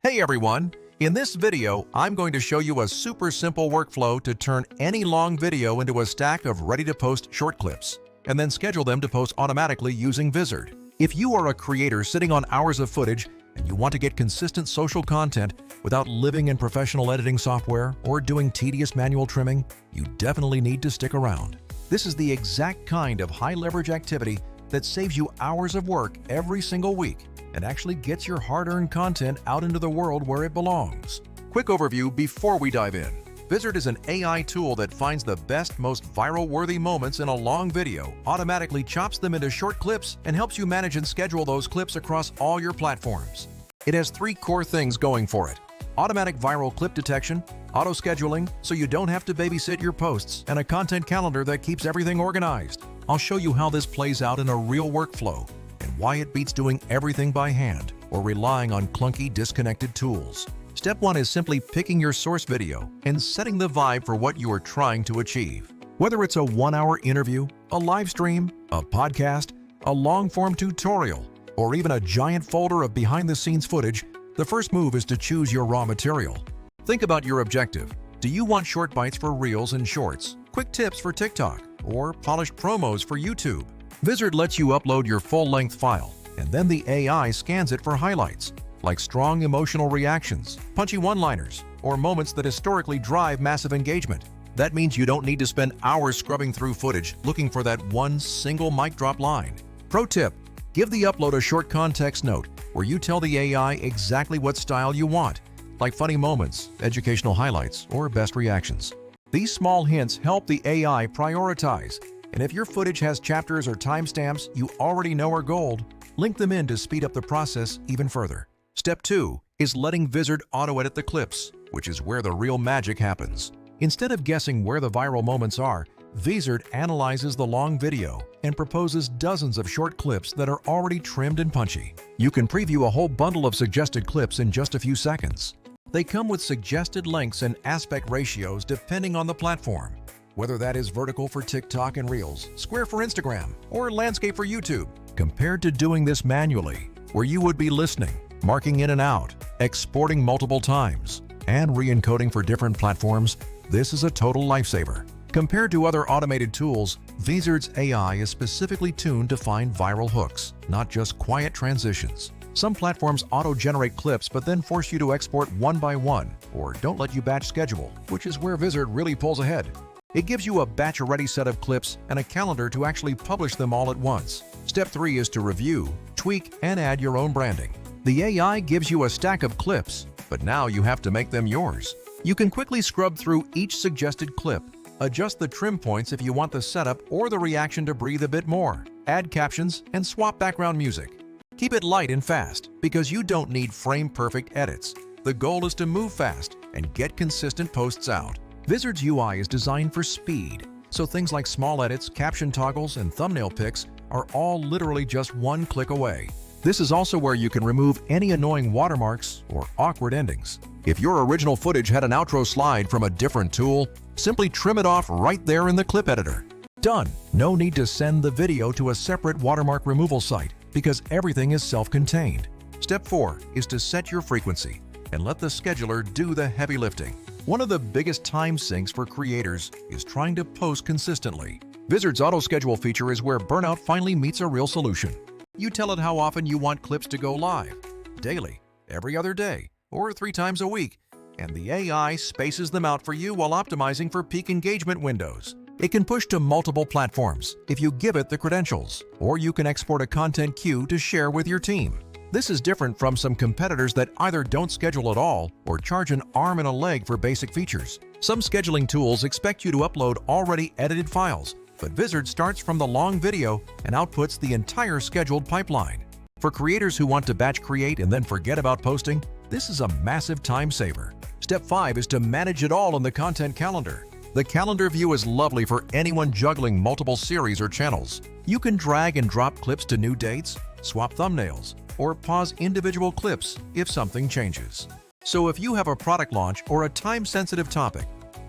Hey everyone! In this video, I'm going to show you a super simple workflow to turn any long video into a stack of ready-to-post short clips, and then schedule them to post automatically using Vizard. If you are a creator sitting on hours of footage and you want to get consistent social content without living in professional editing software or doing tedious manual trimming, you definitely need to stick around. This is the exact kind of high-leverage activity that saves you hours of work every single week and actually gets your hard-earned content out into the world where it belongs. Quick overview before we dive in. Vizard is an AI tool that finds the best, most viral-worthy moments in a long video, automatically chops them into short clips, and helps you manage and schedule those clips across all your platforms. It has three core things going for it: automatic viral clip detection, auto-scheduling so you don't have to babysit your posts, and a content calendar that keeps everything organized. I'll show you how this plays out in a real workflow and why it beats doing everything by hand or relying on clunky, disconnected tools. Step 1 is simply picking your source video and setting the vibe for what you are trying to achieve. Whether it's a 1-hour interview, a live stream, a podcast, a long-form tutorial, or even a giant folder of behind-the-scenes footage, the first move is to choose your raw material. Think about your objective. Do you want short bites for Reels and Shorts, quick tips for TikTok, or polished promos for YouTube? Vizard lets you upload your full-length file, and then the AI scans it for highlights, like strong emotional reactions, punchy one-liners, or moments that historically drive massive engagement. That means you don't need to spend hours scrubbing through footage looking for that one single mic drop line. Pro tip: give the upload a short context note where you tell the AI exactly what style you want, like funny moments, educational highlights, or best reactions. These small hints help the AI prioritize, and if your footage has chapters or timestamps you already know are gold, link them in to speed up the process even further. Step 2 is letting Vizard auto-edit the clips, which is where the real magic happens. Instead of guessing where the viral moments are, Vizard analyzes the long video and proposes dozens of short clips that are already trimmed and punchy. You can preview a whole bundle of suggested clips in just a few seconds. They come with suggested lengths and aspect ratios depending on the platform, whether that is vertical for TikTok and Reels, square for Instagram, or landscape for YouTube. Compared to doing this manually, where you would be listening, marking in and out, exporting multiple times, and re-encoding for different platforms, this is a total lifesaver. Compared to other automated tools, Vizard's AI is specifically tuned to find viral hooks, not just quiet transitions. Some platforms auto-generate clips but then force you to export one by one, or don't let you batch schedule, which is where Vizard really pulls ahead. It gives you a batch-ready set of clips and a calendar to actually publish them all at once. Step 3 is to review, tweak, and add your own branding. The AI gives you a stack of clips, but now you have to make them yours. You can quickly scrub through each suggested clip, adjust the trim points if you want the setup or the reaction to breathe a bit more, add captions, and swap background music. Keep it light and fast, because you don't need frame-perfect edits. The goal is to move fast and get consistent posts out. Vizard's UI is designed for speed, so things like small edits, caption toggles, and thumbnail picks are all literally just one click away. This is also where you can remove any annoying watermarks or awkward endings. If your original footage had an outro slide from a different tool, simply trim it off right there in the clip editor. Done! No need to send the video to a separate watermark removal site because everything is self-contained. Step 4 is to set your frequency and let the scheduler do the heavy lifting. One of the biggest time sinks for creators is trying to post consistently. Vizard's auto-schedule feature is where burnout finally meets a real solution. You tell it how often you want clips to go live: daily, every other day, or 3 times a week, and the AI spaces them out for you while optimizing for peak engagement windows. It can push to multiple platforms if you give it the credentials, or you can export a content queue to share with your team. This is different from some competitors that either don't schedule at all or charge an arm and a leg for basic features. Some scheduling tools expect you to upload already edited files, but Vizard starts from the long video and outputs the entire scheduled pipeline. For creators who want to batch create and then forget about posting, this is a massive time saver. Step 5 is to manage it all in the content calendar. The calendar view is lovely for anyone juggling multiple series or channels. You can drag and drop clips to new dates, swap thumbnails, or pause individual clips if something changes. So if you have a product launch or a time-sensitive topic,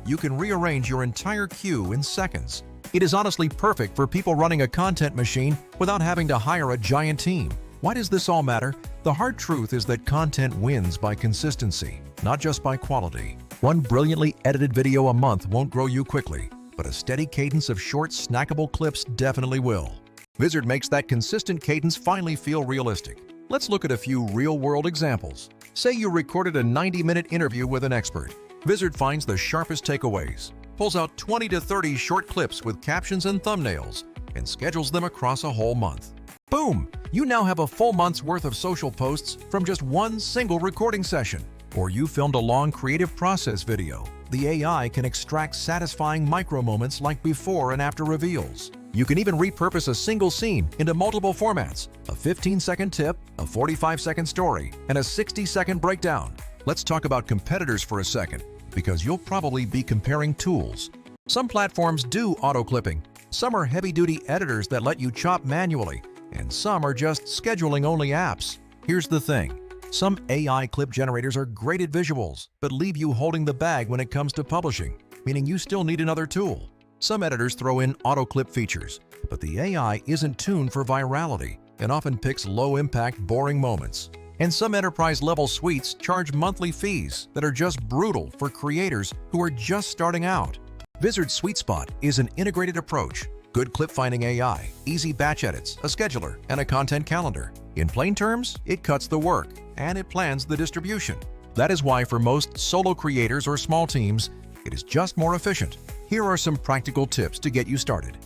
you can rearrange your entire queue in seconds. It is honestly perfect for people running a content machine without having to hire a giant team. Why does this all matter? The hard truth is that content wins by consistency, not just by quality. One brilliantly edited video a month won't grow you quickly, but a steady cadence of short, snackable clips definitely will. Vizard makes that consistent cadence finally feel realistic. Let's look at a few real-world examples. Say you recorded a 90-minute interview with an expert. Vizard finds the sharpest takeaways, pulls out 20 to 30 short clips with captions and thumbnails, and schedules them across a whole month. Boom! You now have a full month's worth of social posts from just one single recording session. Or you filmed a long creative process video. The AI can extract satisfying micro moments like before and after reveals. You can even repurpose a single scene into multiple formats: a 15-second tip, a 45-second story, and a 60-second breakdown. Let's talk about competitors for a second, because you'll probably be comparing tools. Some platforms do auto-clipping. Some are heavy-duty editors that let you chop manually, and some are just scheduling-only apps. Here's the thing. Some AI clip generators are great at visuals, but leave you holding the bag when it comes to publishing, meaning you still need another tool. Some editors throw in auto-clip features, but the AI isn't tuned for virality and often picks low-impact, boring moments. And some enterprise-level suites charge monthly fees that are just brutal for creators who are just starting out. Vizard's sweet spot is an integrated approach. Good clip-finding AI, easy batch edits, a scheduler, and a content calendar. In plain terms, it cuts the work, and it plans the distribution. That is why for most solo creators or small teams, it is just more efficient. Here are some practical tips to get you started.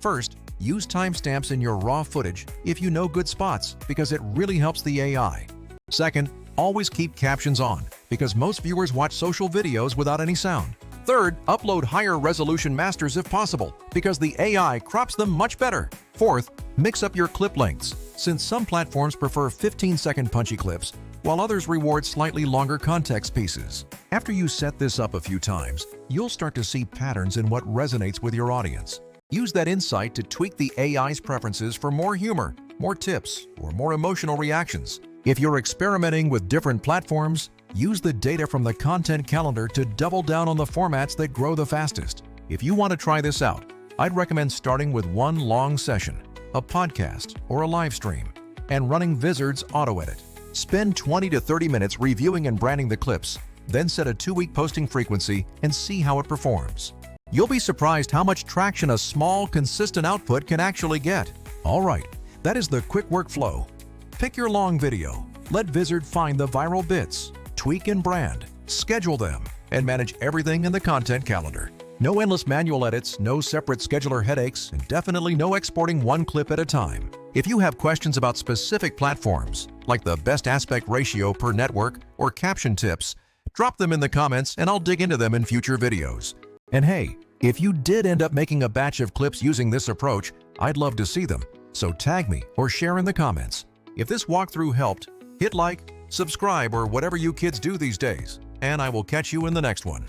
First, use timestamps in your raw footage if you know good spots, because it really helps the AI. Second, always keep captions on, because most viewers watch social videos without any sound. Third, upload higher resolution masters if possible, because the AI crops them much better. Fourth, mix up your clip lengths, since some platforms prefer 15-second punchy clips, while others reward slightly longer context pieces. After you set this up a few times, you'll start to see patterns in what resonates with your audience. Use that insight to tweak the AI's preferences for more humor, more tips, or more emotional reactions. If you're experimenting with different platforms, use the data from the content calendar to double down on the formats that grow the fastest. If you want to try this out, I'd recommend starting with one long session, a podcast or a live stream, and running Vizard's auto edit. Spend 20 to 30 minutes reviewing and branding the clips, then set a 2-week posting frequency and see how it performs. You'll be surprised how much traction a small, consistent output can actually get. All right, that is the quick workflow. Pick your long video, let Vizard find the viral bits, tweak and brand, schedule them, and manage everything in the content calendar. No endless manual edits, no separate scheduler headaches, and definitely no exporting one clip at a time. If you have questions about specific platforms, like the best aspect ratio per network or caption tips, drop them in the comments and I'll dig into them in future videos. And hey, if you did end up making a batch of clips using this approach, I'd love to see them, so tag me or share in the comments. If this walkthrough helped, hit like, subscribe, or whatever you kids do these days, and I will catch you in the next one.